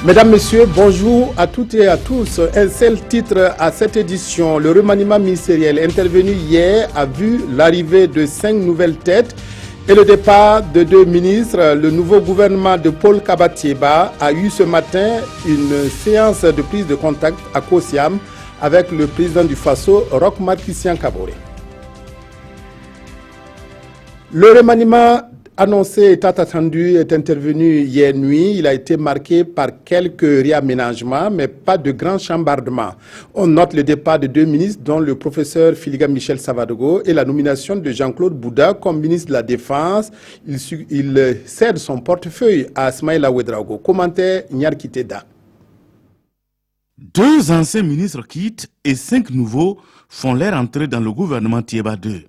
Mesdames, Messieurs, bonjour à toutes et à tous. Un seul titre à cette édition. Le remaniement ministériel intervenu hier a vu l'arrivée de 5 nouvelles têtes et le départ de 2 ministres. Le nouveau gouvernement de Paul Kabatieba a eu ce matin une séance de prise de contact à Kosiam avec le président du Faso, Roch Marc Christian Kaboré. Le remaniement annoncé état attendu est intervenu hier nuit. Il a été marqué par quelques réaménagements, mais pas de grands chambardements. On note le départ de 2 ministres, dont le professeur Filiga Michel Savadogo, et la nomination de Jean-Claude Bouda comme ministre de la Défense. Il cède son portefeuille à Smaïla Ouedraogo. Commentaire Nyar Kiteda. 2 anciens ministres quittent et 5 nouveaux font leur entrée dans le gouvernement Tieba II.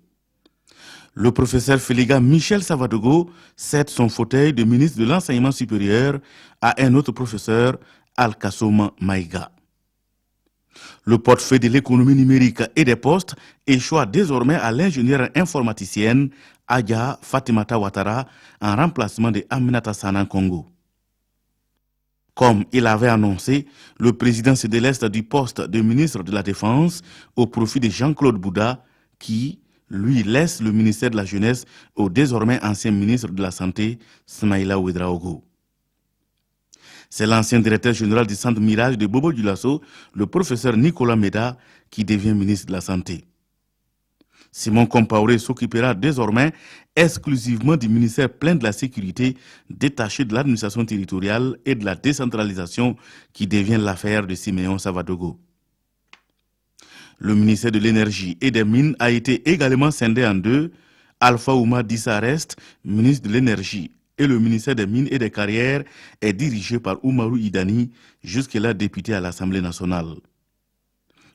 Le professeur Filiga Michel Savadogo cède son fauteuil de ministre de l'Enseignement supérieur à un autre professeur, Al-Kassoum Maïga. Le portefeuille de l'économie numérique et des postes échoue désormais à l'ingénieure informaticienne Adja Fatimata Ouattara en remplacement de Aminata Sanan Congo. Comme il avait annoncé, le président se déleste du poste de ministre de la Défense au profit de Jean-Claude Bouda qui lui laisse le ministère de la Jeunesse au désormais ancien ministre de la Santé, Smaïla Ouedraogo. C'est l'ancien directeur général du centre Mirage de Bobo Dioulasso, le professeur Nicolas Meda, qui devient ministre de la Santé. Simon Compaoré s'occupera désormais exclusivement du ministère plein de la sécurité, détaché de l'administration territoriale et de la décentralisation, qui devient l'affaire de Siméon Savadogo. Le ministère de l'Énergie et des Mines a été également scindé en 2. Alpha Ouma Dissa reste ministre de l'Énergie et le ministère des Mines et des Carrières est dirigé par Oumarou Idani, jusque-là député à l'Assemblée nationale.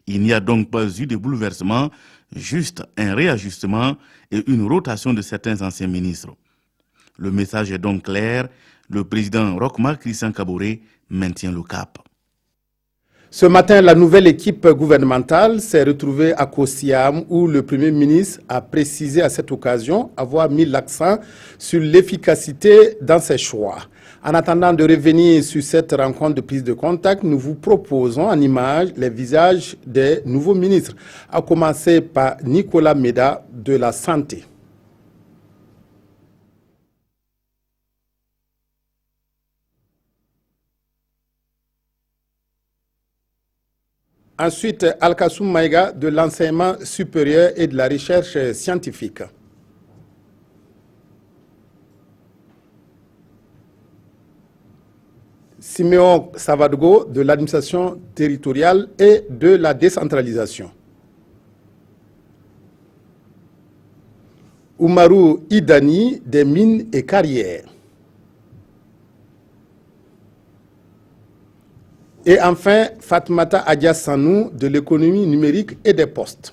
Il n'y a donc pas eu de bouleversement, juste un réajustement et une rotation de certains anciens ministres. Le message est donc clair, le président Roch Marc Christian Kaboré maintient le cap. Ce matin, la nouvelle équipe gouvernementale s'est retrouvée à Kosiam où le Premier ministre a précisé à cette occasion avoir mis l'accent sur l'efficacité dans ses choix. En attendant de revenir sur cette rencontre de prise de contact, nous vous proposons en image les visages des nouveaux ministres, à commencer par Nicolas Meda de la Santé. Ensuite, Al-Kassoum Maïga de l'enseignement supérieur et de la recherche scientifique. Siméon Savadogo de l'administration territoriale et de la décentralisation. Oumarou Idani des mines et carrières. Et enfin, Fatmata Adja Sanou de l'économie numérique et des postes.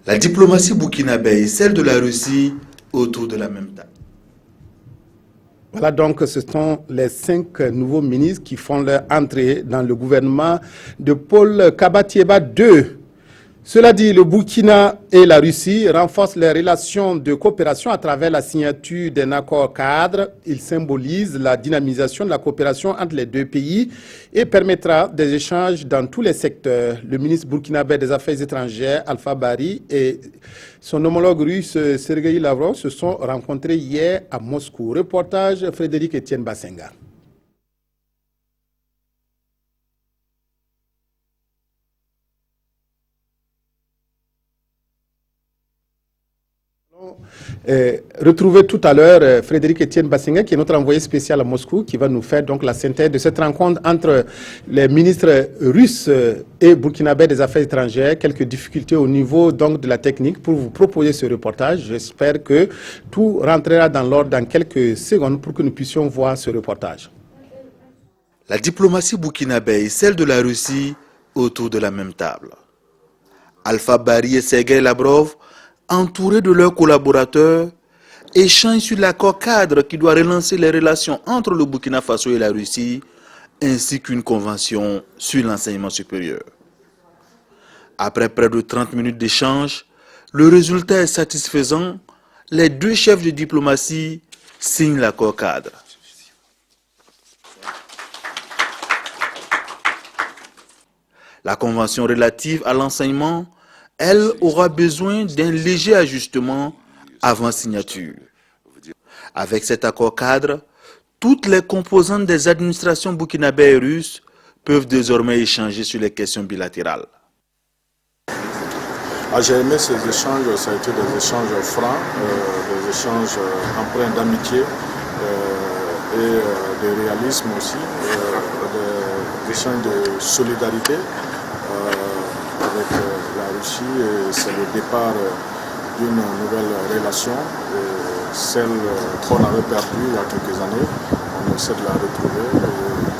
La diplomatie burkinabé et celle de la Russie autour de la même table. Voilà donc, ce sont les 5 nouveaux ministres qui font leur entrée dans le gouvernement de Paul Kabatieba II. Cela dit, le Burkina et la Russie renforcent les relations de coopération à travers la signature d'un accord cadre. Il symbolise la dynamisation de la coopération entre les 2 pays et permettra des échanges dans tous les secteurs. Le ministre burkinabé des Affaires étrangères, Alpha Bari, et son homologue russe, Sergei Lavrov, se sont rencontrés hier à Moscou. Reportage Frédéric Etienne Bassenga. Retrouver tout à l'heure Frédéric Etienne Bassenga, qui est notre envoyé spécial à Moscou, qui va nous faire donc la synthèse de cette rencontre entre les ministres russes et burkinabés des Affaires étrangères. Quelques difficultés au niveau donc de la technique pour vous proposer ce reportage. J'espère que tout rentrera dans l'ordre dans quelques secondes pour que nous puissions voir ce reportage. La diplomatie burkinabé et celle de la Russie autour de la même table. Alpha Bari et Sergei Lavrov, entourés de leurs collaborateurs, échangent sur l'accord cadre qui doit relancer les relations entre le Burkina Faso et la Russie, ainsi qu'une convention sur l'enseignement supérieur. Après près de 30 minutes d'échange, le résultat est satisfaisant. Les deux chefs de diplomatie signent l'accord cadre. La convention relative à l'enseignement, elle, aura besoin d'un léger ajustement avant signature. Avec cet accord cadre, toutes les composantes des administrations burkinabè et russes peuvent désormais échanger sur les questions bilatérales. J'ai aimé ces échanges, ça a été des échanges francs, des échanges empreints d'amitié et de réalisme aussi, des échanges de solidarité avec la Russie. C'est le départ d'une nouvelle relation, celle qu'on avait perdue il y a quelques années. On essaie de la retrouver.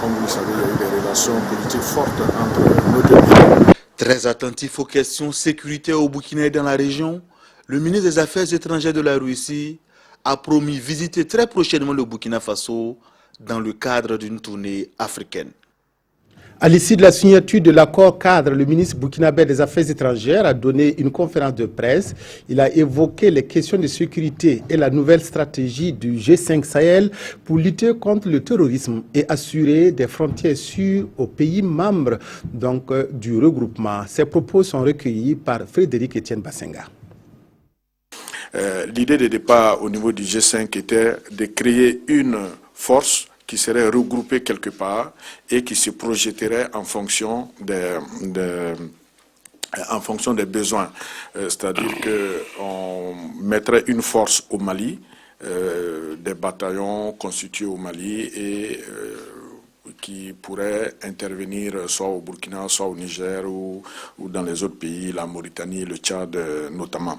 Comme vous le savez, il y a eu des relations politiques fortes entre nos deux pays. Très attentif aux questions sécuritaires au Burkina et dans la région, le ministre des Affaires étrangères de la Russie a promis visiter très prochainement le Burkina Faso dans le cadre d'une tournée africaine. À l'issue de la signature de l'accord cadre, le ministre burkinabè des Affaires étrangères a donné une conférence de presse. Il a évoqué les questions de sécurité et la nouvelle stratégie du G5 Sahel pour lutter contre le terrorisme et assurer des frontières sûres aux pays membres du regroupement. Ces propos sont recueillis par Frédéric Etienne Bassenga. L'idée de départ au niveau du G5 était de créer une force qui serait regroupée quelque part et qui se projetterait en fonction des besoins. C'est-à-dire qu'on mettrait une force au Mali, des bataillons constitués au Mali et qui pourraient intervenir soit au Burkina, soit au Niger ou dans les autres pays, la Mauritanie, le Tchad notamment.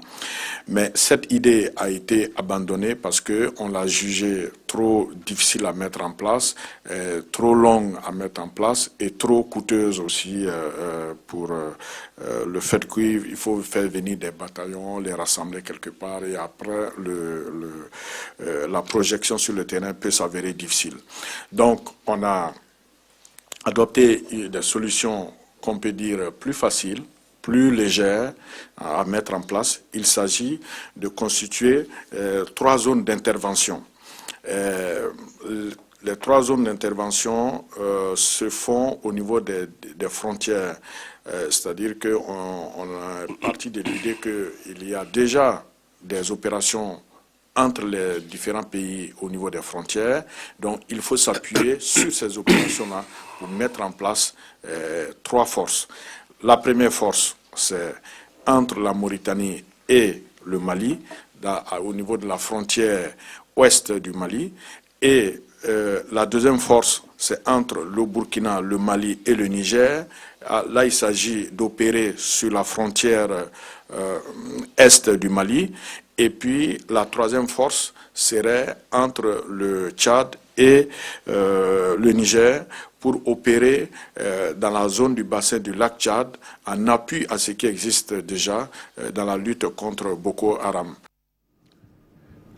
Mais cette idée a été abandonnée parce qu'on l'a jugée trop difficile à mettre en place, trop longue à mettre en place et trop coûteuse aussi pour le fait qu'il faut faire venir des bataillons, les rassembler quelque part et après la projection sur le terrain peut s'avérer difficile. Donc on a adopté des solutions qu'on peut dire plus faciles, plus légères à mettre en place. Il s'agit de constituer 3 zones d'intervention. Les 3 zones d'intervention se font au niveau des frontières, c'est-à-dire qu'on est parti de l'idée qu'il y a déjà des opérations entre les différents pays au niveau des frontières. Donc il faut s'appuyer sur ces opérations-là pour mettre en place 3 forces. La première force, c'est entre la Mauritanie et le Mali, au niveau de la frontière ouest du Mali. Et la deuxième force, c'est entre le Burkina, le Mali et le Niger. Là, il s'agit d'opérer sur la frontière est du Mali. Et puis, la troisième force serait entre le Tchad et le Niger pour opérer dans la zone du bassin du lac Tchad en appui à ce qui existe déjà dans la lutte contre Boko Haram.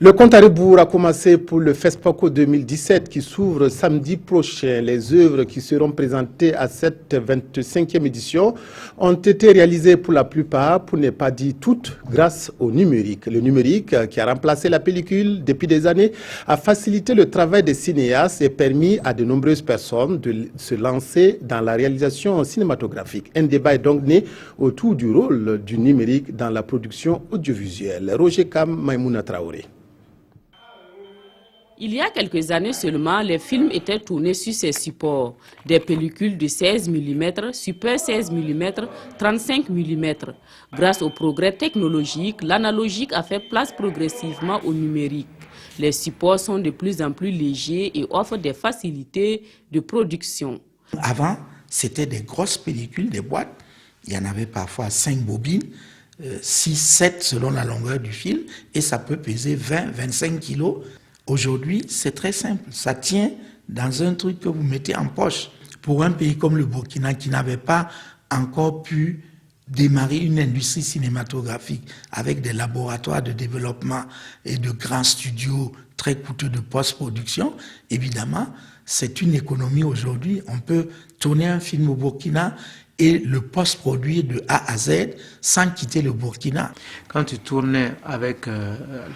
Le compte à rebours a commencé pour le FESPACO 2017 qui s'ouvre samedi prochain. Les œuvres qui seront présentées à cette 25e édition ont été réalisées pour la plupart, pour ne pas dire toutes, grâce au numérique. Le numérique, qui a remplacé la pellicule depuis des années, a facilité le travail des cinéastes et permis à de nombreuses personnes de se lancer dans la réalisation cinématographique. Un débat est donc né autour du rôle du numérique dans la production audiovisuelle. Roger Kam, Maïmouna Traoré. Il y a quelques années seulement, les films étaient tournés sur ces supports. Des pellicules de 16 mm, super 16 mm, 35 mm. Grâce au progrès technologique, l'analogique a fait place progressivement au numérique. Les supports sont de plus en plus légers et offrent des facilités de production. Avant, c'était des grosses pellicules, des boîtes. Il y en avait parfois 5 bobines, 6, 7 selon la longueur du film, et ça peut peser 20, 25 kilos. Aujourd'hui, c'est très simple. Ça tient dans un truc que vous mettez en poche. Pour un pays comme le Burkina qui n'avait pas encore pu démarrer une industrie cinématographique avec des laboratoires de développement et de grands studios très coûteux de post-production, évidemment, c'est une économie aujourd'hui. On peut tourner un film au Burkina et le post-produit de A à Z sans quitter le Burkina. Quand tu tournais avec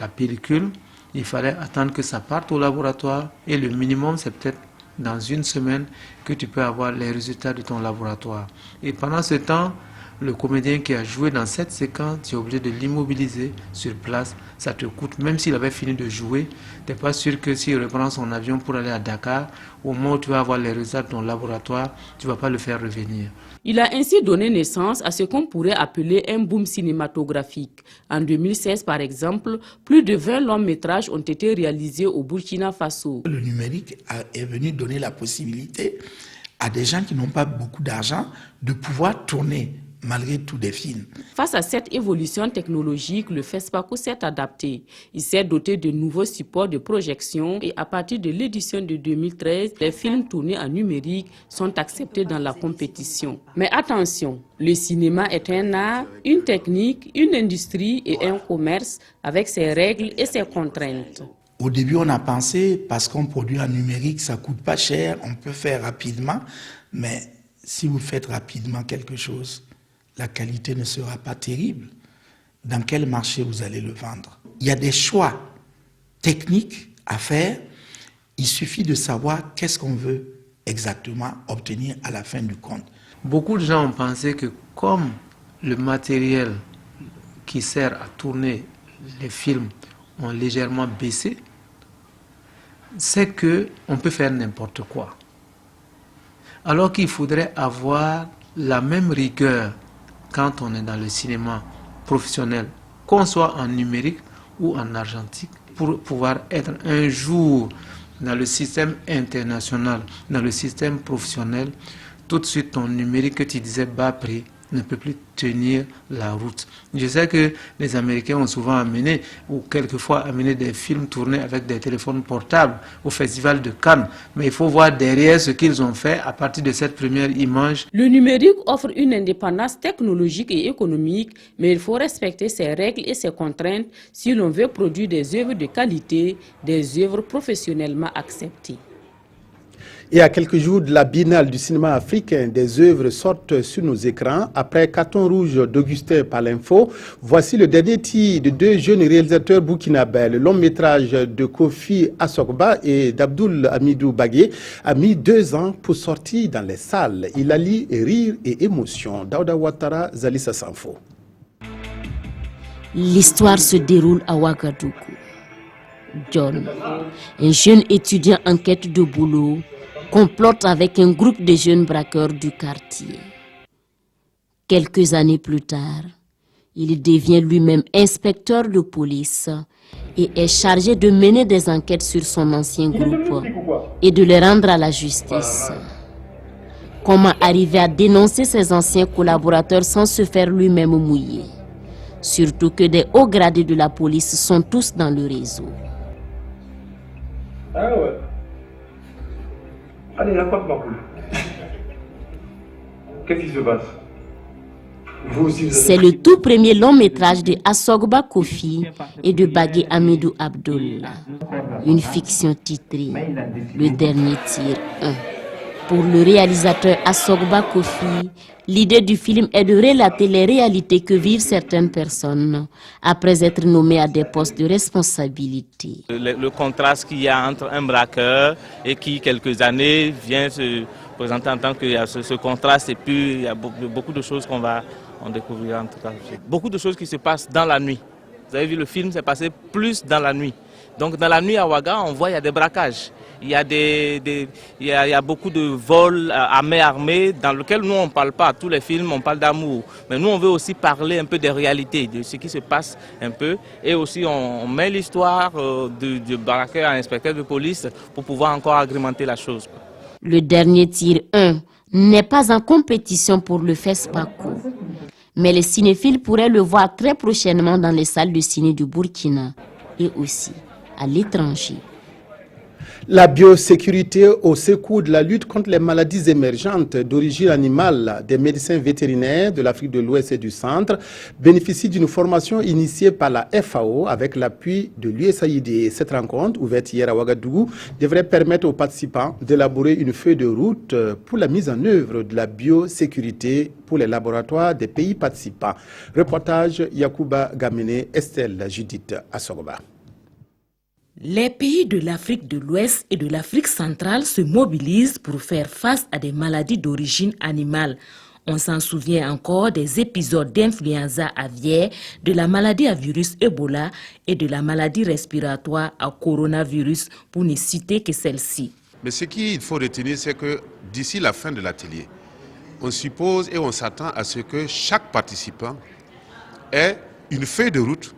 la pellicule, il fallait attendre que ça parte au laboratoire et le minimum, c'est peut-être dans une semaine que tu peux avoir les résultats de ton laboratoire. Et pendant ce temps, le comédien qui a joué dans cette séquence, tu es obligé de l'immobiliser sur place. Ça te coûte, même s'il avait fini de jouer, tu n'es pas sûr que s'il reprend son avion pour aller à Dakar, au moment où tu vas avoir les résultats de ton laboratoire, tu ne vas pas le faire revenir. Il a ainsi donné naissance à ce qu'on pourrait appeler un boom cinématographique. En 2016, par exemple, plus de 20 longs métrages ont été réalisés au Burkina Faso. Le numérique est venu donner la possibilité à des gens qui n'ont pas beaucoup d'argent de pouvoir tourner malgré tout des films. Face à cette évolution technologique, le FESPACO s'est adapté. Il s'est doté de nouveaux supports de projection et à partir de l'édition de 2013, les films tournés en numérique sont acceptés dans la compétition. Mais attention, le cinéma est un art, une technique, une industrie et un commerce avec ses règles et ses contraintes. Au début, on a pensé, parce qu'on produit en numérique, ça coûte pas cher, on peut faire rapidement, mais si vous faites rapidement quelque chose, la qualité ne sera pas terrible. Dans quel marché vous allez le vendre? Il y a des choix techniques à faire. Il suffit de savoir qu'est-ce qu'on veut exactement obtenir à la fin du compte. Beaucoup de gens ont pensé que comme le matériel qui sert à tourner les films ont légèrement baissé, c'est qu'on peut faire n'importe quoi. Alors qu'il faudrait avoir la même rigueur quand on est dans le cinéma professionnel, qu'on soit en numérique ou en argentique, pour pouvoir être un jour dans le système international, dans le système professionnel, tout de suite ton numérique que tu disais bas prix ne peut plus tenir la route. Je sais que les Américains ont souvent amené, ou quelquefois amené des films tournés avec des téléphones portables au Festival de Cannes, mais il faut voir derrière ce qu'ils ont fait à partir de cette première image. Le numérique offre une indépendance technologique et économique, mais il faut respecter ses règles et ses contraintes si l'on veut produire des œuvres de qualité, des œuvres professionnellement acceptées. Et à quelques jours de la Biennale du cinéma africain, des œuvres sortent sur nos écrans. Après Carton rouge d'Augustin Palinfo, voici le dernier titre de deux jeunes réalisateurs burkinabés. Le long métrage de Kofi Asogba et d'Abdoul Hamidou Bagué a mis 2 ans pour sortir dans les salles. Il allie rire et émotion. Daouda Ouattara, Zalissa Sanfo. L'histoire se déroule à Ouagadougou. John, un jeune étudiant en quête de boulot, complote avec un groupe de jeunes braqueurs du quartier. Quelques années plus tard, il devient lui-même inspecteur de police et est chargé de mener des enquêtes sur son ancien groupe et de les rendre à la justice. Comment arriver à dénoncer ses anciens collaborateurs sans se faire lui-même mouiller? Surtout que des hauts gradés de la police sont tous dans le réseau. Ah ouais. Allez, raconte ma poule. Qu'est-ce qui se passe? C'est le tout premier long métrage de Asogba Kofi et de Bagué Hamidou Abdoul. Une fiction titrée Le dernier tir 1. Pour le réalisateur Asogba Kofi, l'idée du film est de relater les réalités que vivent certaines personnes après être nommées à des postes de responsabilité. Le contraste qu'il y a entre un braqueur et qui, quelques années, vient se présenter en tant que ce contraste, et puis il y a beaucoup de choses qu'on va découvrir en tout cas. Beaucoup de choses qui se passent dans la nuit. Vous avez vu, le film s'est passé plus dans la nuit. Donc dans la nuit à Ouaga, on voit il y a des braquages. Il y a beaucoup de vols à main armée dans lesquels nous on ne parle pas. Tous les films on parle d'amour. Mais nous on veut aussi parler un peu des réalités, de ce qui se passe un peu. Et aussi on met l'histoire du braqueur à inspecteur de police pour pouvoir encore agrémenter la chose. Le dernier tir 1 n'est pas en compétition pour le FESPACO. Mais les cinéphiles pourraient le voir très prochainement dans les salles de ciné du Burkina et aussi à l'étranger. La biosécurité au secours de la lutte contre les maladies émergentes d'origine animale des médecins vétérinaires de l'Afrique de l'Ouest et du Centre bénéficie d'une formation initiée par la FAO avec l'appui de l'USAID. Cette rencontre, ouverte hier à Ouagadougou, devrait permettre aux participants d'élaborer une feuille de route pour la mise en œuvre de la biosécurité pour les laboratoires des pays participants. Reportage Yacouba Gamene, Estelle Judith Assogoba. Les pays de l'Afrique de l'Ouest et de l'Afrique centrale se mobilisent pour faire face à des maladies d'origine animale. On s'en souvient encore des épisodes d'influenza aviaire, de la maladie à virus Ebola et de la maladie respiratoire à coronavirus, pour ne citer que celle-ci. Mais ce qu'il faut retenir, c'est que d'ici la fin de l'atelier, on suppose et on s'attend à ce que chaque participant ait une feuille de route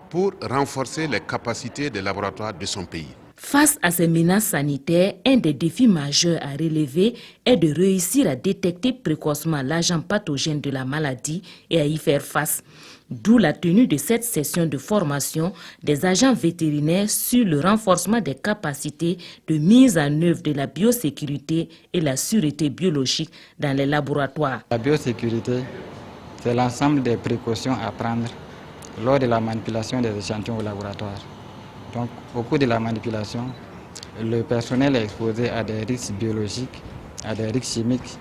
pour renforcer les capacités des laboratoires de son pays. Face à ces menaces sanitaires, un des défis majeurs à relever est de réussir à détecter précocement l'agent pathogène de la maladie et à y faire face. D'où la tenue de cette session de formation des agents vétérinaires sur le renforcement des capacités de mise en œuvre de la biosécurité et la sûreté biologique dans les laboratoires. La biosécurité, c'est l'ensemble des précautions à prendre lors de la manipulation des échantillons au laboratoire. Donc, au cours de la manipulation, le personnel est exposé à des risques biologiques, à des risques chimiques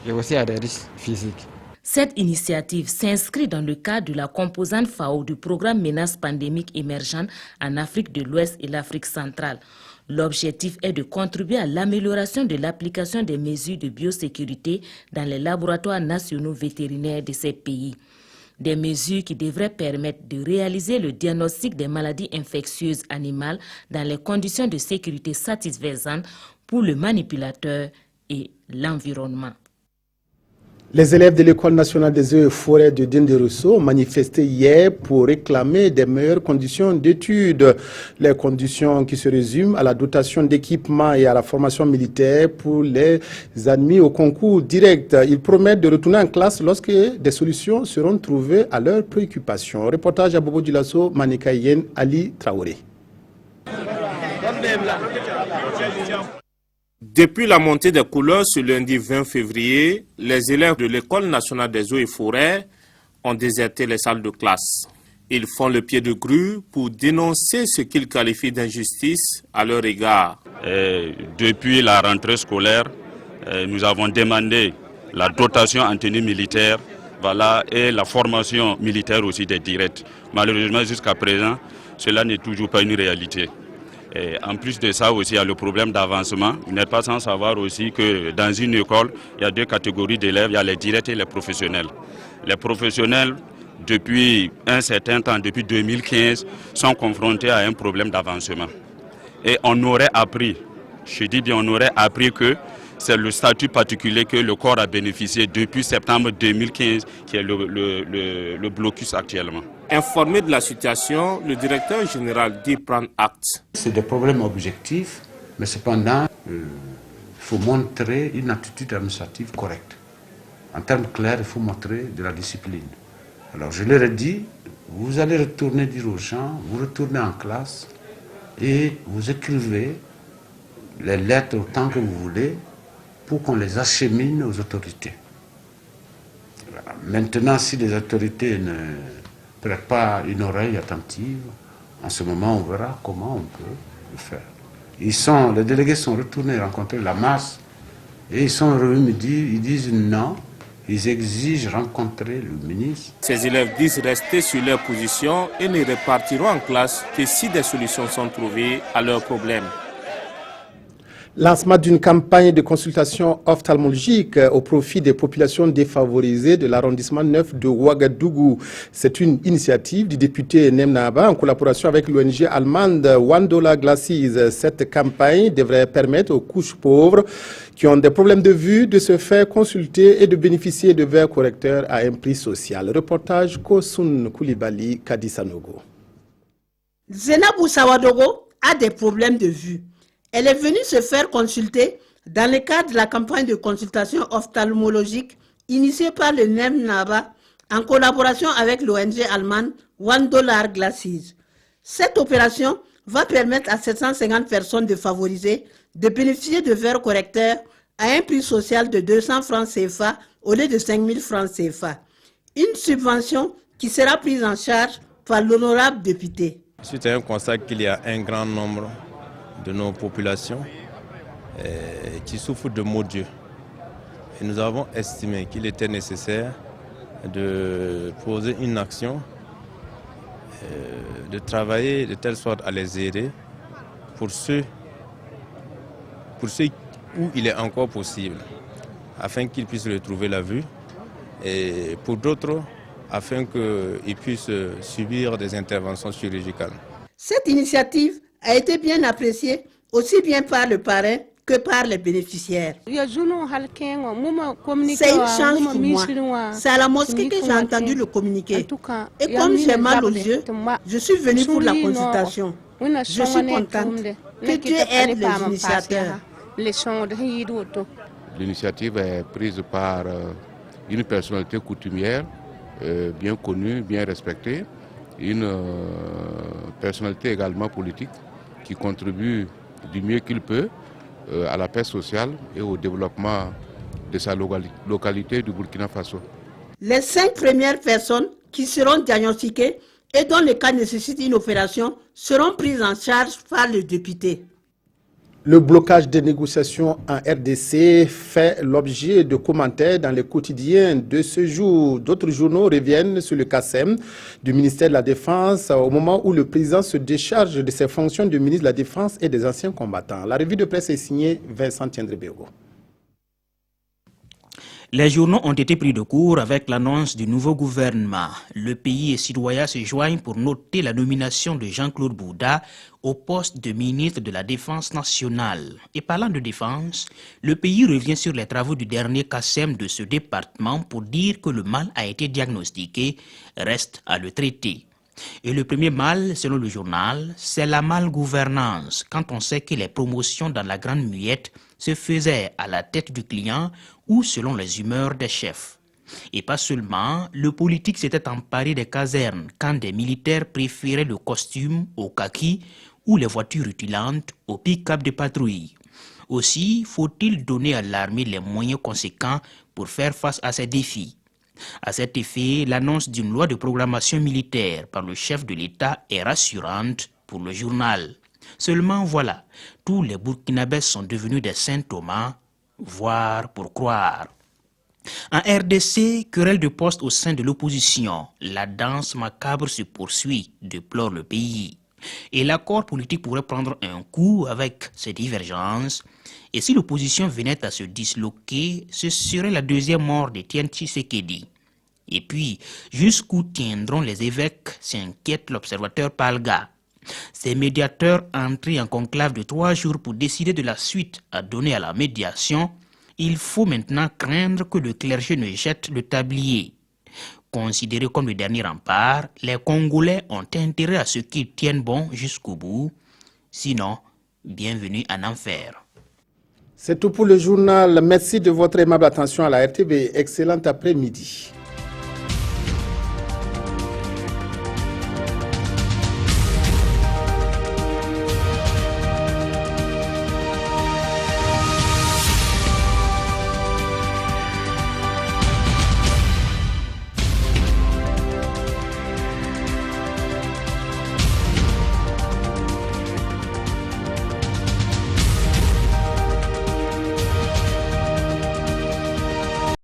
et aussi à des risques physiques. Cette initiative s'inscrit dans le cadre de la composante FAO du programme Menaces pandémiques émergentes en Afrique de l'Ouest et l'Afrique centrale. L'objectif est de contribuer à l'amélioration de l'application des mesures de biosécurité dans les laboratoires nationaux vétérinaires de ces pays. Des mesures qui devraient permettre de réaliser le diagnostic des maladies infectieuses animales dans les conditions de sécurité satisfaisantes pour le manipulateur et l'environnement. Les élèves de l'École nationale des eaux et forêts de Dinderusso ont manifesté hier pour réclamer des meilleures conditions d'études. Les conditions qui se résument à la dotation d'équipements et à la formation militaire pour les admis au concours direct. Ils promettent de retourner en classe lorsque des solutions seront trouvées à leurs préoccupations. Reportage à Bobo Dulasso, Manikayen, Ali Traoré. Depuis la montée des couleurs ce lundi 20 février, les élèves de l'École nationale des eaux et forêts ont déserté les salles de classe. Ils font le pied de grue pour dénoncer ce qu'ils qualifient d'injustice à leur égard. Depuis la rentrée scolaire, nous avons demandé la dotation en tenue militaire, et la formation militaire aussi des directs. Malheureusement, jusqu'à présent, cela n'est toujours pas une réalité. Et en plus de ça aussi, il y a le problème d'avancement. Vous n'êtes pas sans savoir aussi que dans une école, il y a deux catégories d'élèves, il y a les directs et les professionnels. Les professionnels, depuis un certain temps, depuis 2015, sont confrontés à un problème d'avancement. Et on aurait appris, je dis bien on aurait appris que c'est le statut particulier que le corps a bénéficié depuis septembre 2015 qui est le blocus actuellement. Informé de la situation, le directeur général dit prendre acte. C'est des problèmes objectifs, mais cependant, il faut montrer une attitude administrative correcte. En termes clairs, il faut montrer de la discipline. Alors je leur ai dit, vous allez retourner dire aux gens, vous retournez en classe et vous écrivez les lettres autant que vous voulez pour qu'on les achemine aux autorités. Voilà. Maintenant, si les autorités ne prêtent pas une oreille attentive, en ce moment, on verra comment on peut le faire. Les délégués sont retournés rencontrer la masse et ils sont revenus me dire, ils disent non, ils exigent rencontrer le ministre. Ces élèves disent rester sur leur position et ne repartiront en classe que si des solutions sont trouvées à leurs problèmes. Lancement d'une campagne de consultation ophtalmologique au profit des populations défavorisées de l'arrondissement 9 de Ouagadougou. C'est une initiative du député Nemnaba en collaboration avec l'ONG allemande $1 Glasses. Cette campagne devrait permettre aux couches pauvres qui ont des problèmes de vue de se faire consulter et de bénéficier de verres correcteurs à un prix social. Reportage Kosun Koulibaly, Kadisanogo. Zenabou Sawadogo a des problèmes de vue. Elle est venue se faire consulter dans le cadre de la campagne de consultation ophtalmologique initiée par le NEM-NABA en collaboration avec l'ONG allemande $1 Glasses. Cette opération va permettre à 750 personnes défavorisées de bénéficier de verres correcteurs à un prix social de 200 francs CFA au lieu de 5 000 francs CFA. Une subvention qui sera prise en charge par l'honorable député. Suite à un constat qu'il y a un grand nombre de nos populations qui souffrent de maux d'yeux. Et nous avons estimé qu'il était nécessaire de poser une action, de travailler de telle sorte à les aider pour ceux où il est encore possible, afin qu'ils puissent retrouver la vue, et pour d'autres, afin qu'ils puissent subir des interventions chirurgicales. Cette initiative a été bien appréciée aussi bien par le parrain que par les bénéficiaires. C'est une chance pour moi. C'est à la mosquée que j'ai entendu le communiqué. Et comme j'ai mal aux yeux, je suis venue pour la consultation. Je suis contente. Que Dieu aide les initiateurs. L'initiative est prise par une personnalité coutumière, bien connue, bien respectée, une personnalité également politique qui contribue du mieux qu'il peut à la paix sociale et au développement de sa localité du Burkina Faso. Les 5 premières personnes qui seront diagnostiquées et dont le cas nécessite une opération seront prises en charge par le député. Le blocage des négociations en RDC fait l'objet de commentaires dans les quotidiens de ce jour. D'autres journaux reviennent sur le CACEM du ministère de la Défense au moment où le président se décharge de ses fonctions de ministre de la Défense et des anciens combattants. La revue de presse est signée Vincent Tiendré-Bégo. Les journaux ont été pris de court avec l'annonce du nouveau gouvernement. Le pays et citoyens se joignent pour noter la nomination de Jean-Claude Bouda au poste de ministre de la Défense nationale. Et parlant de défense, le pays revient sur les travaux du dernier CACEM de ce département pour dire que le mal a été diagnostiqué, reste à le traiter. Et le premier mal, selon le journal, c'est la malgouvernance, quand on sait que les promotions dans la grande muette se faisaient à la tête du client ou selon les humeurs des chefs. Et pas seulement, le politique s'était emparé des casernes quand des militaires préféraient le costume au kaki ou les voitures rutilantes au pick-up de patrouille. Aussi, faut-il donner à l'armée les moyens conséquents pour faire face à ces défis. À cet effet, l'annonce d'une loi de programmation militaire par le chef de l'État est rassurante pour le journal. Seulement voilà, tous les Burkinabés sont devenus des saint Thomas, voir pour croire. En RDC, querelle de poste au sein de l'opposition. La danse macabre se poursuit, déplore le pays. Et l'accord politique pourrait prendre un coup avec ces divergences. Et si l'opposition venait à se disloquer, ce serait la deuxième mort d'Étienne Tshisekedi. Et puis, jusqu'où tiendront les évêques, s'inquiète l'observateur Palga. Ces médiateurs entrés en conclave de 3 jours pour décider de la suite à donner à la médiation, il faut maintenant craindre que le clergé ne jette le tablier. Considérés comme le dernier rempart, les Congolais ont intérêt à ce qu'ils tiennent bon jusqu'au bout. Sinon, bienvenue en enfer. C'est tout pour le journal. Merci de votre aimable attention à la RTV. Excellent après-midi.